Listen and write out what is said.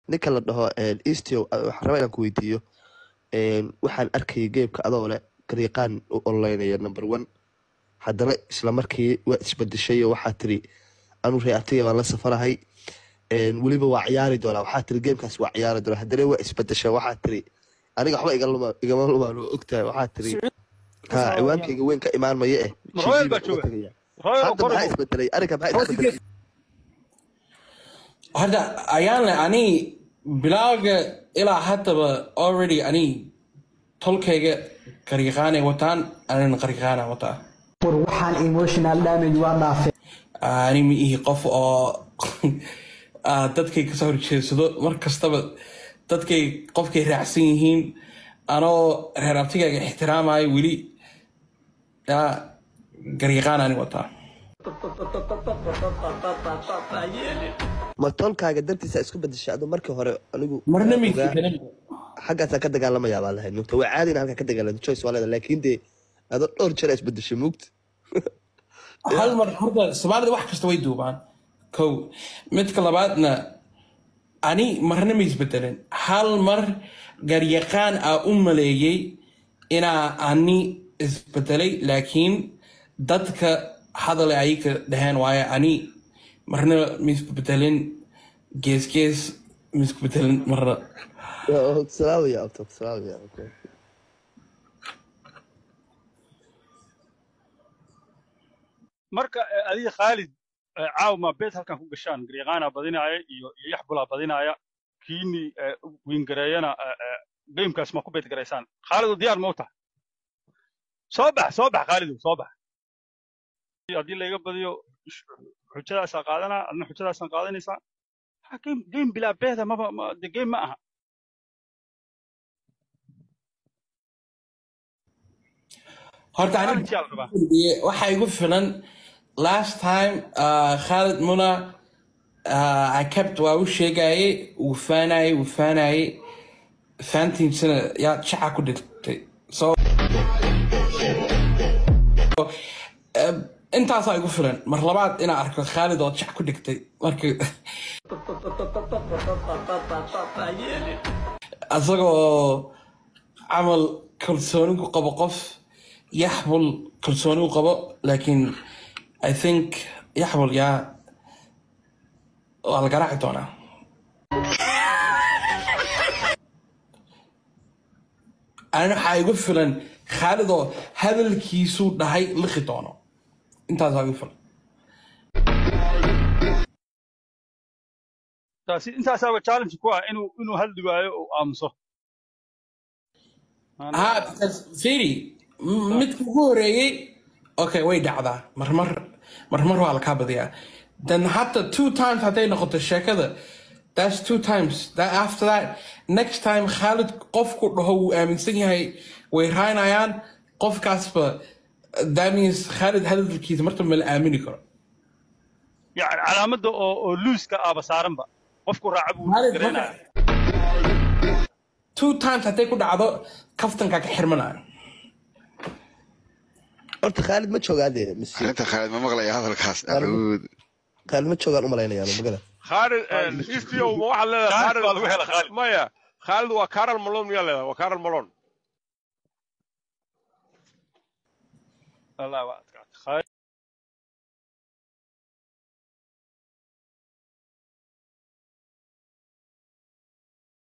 ninka la dhaho Eastio waxaan rabaa inaan ku weydiiyo waxaan arkayay geebka adoo leh qariiqaan u onlaynaya number 1 haddana isla markii waa isbedeshay oo waxaa tiri anu reeyatiga baan la safarahay weliba waa ciyaari doonaa waxaa tiri geebkaas waa ciyaari doonaa haddana waa isbedeshay waxaa tiri aniga waxba igama lumaan oo ogtahay waxaa tiri ha ciwaankayga weyn ka imaan maya Royal baa jooga hadda maxaa isbedelay ariga maxaa isbedelay هذا أنا بلاغ إلى حتى already أني تلقي قريقانة وطن أنا قريقانة وطن. وروحان emotional damage وضعف. أنا ميه قف تدكي كسر شيء صدق مركز طب تدكي قف كرعسينهين أنا هربتك احترام هاي ولي يا قريقانة أنا وطن. ما tolkaaga dartiisa isku bedeshay adoo markii hore anigu marna miiska xagaas ka dagaalamaya baa lahayd nugta waa caadi in halka ka dagaalanto choice walaada laakiin de adoo dhowr jeer isbedeshay muugta hal mar horta Soomaalida wax kasta way duubaan kow midka labaadna ani marna ma isbedelin hal mar garyaqaan u maleeyay ina ani isbedelay laakiin dadka hadal ay ka dhahan waaya ani marna ma isbedelin gees ma isbedelin marna salaam ya abto salaam ya marka adiga Khalid caaw ma beed halkan ku gashaan Griiqaana badinaya iyo yaxbula badinaya kiini wingareeyana gameekaas ma ku beed gareysaan Khalid diyaar ma u tahay soo bax Khalid soo bax hadii la iga badiyo xujadaas qaadana adna xujadaas qaadanaysa game bila beeda ma de game ma aha horta ani waxa igu filan last time Khalid Muna I kept wa u sheegay u faanay fantin sana ya chaca ku dhigtay so intaas ay igu filan mar labaad ina arko Khalid oo chac ku dhigtay markii asagoo amal kalsooni ku qabo qof يحبل كلسوني وقبا لكن I think يحبل يا والقراعة دونا أنا حايقول فلان خالد هذا الكيسو نهاي لخطانه أنت هذا فلان أنت أسوي challenge كوا إنه هل دقائق أمسه فيري متكوري اوكي وي دعدا مرمر على كابديا then حتى 2 times هتين نقطة الشيء that's 2 times that after that next time خالد قف كله هو من سنة هاي ويرهاين عيان قف كاسبة that means خالد هذا الكيس مرتب من الآمين يكره يعني على مدة أو لوس كأبا سارن بقى قف كره عبو 2 times هتين كده عضو كفتن كاك حرمنا horta Khalid ma joogaade mise anta Khalid ma maqlay hadalkaas aruud Khalid ma joogaan u maleynayaan magala Khalid Eastio waxa la Khalid maya Khalid waa Karl Malone miyaa leeyahay waa Karl Malone Allah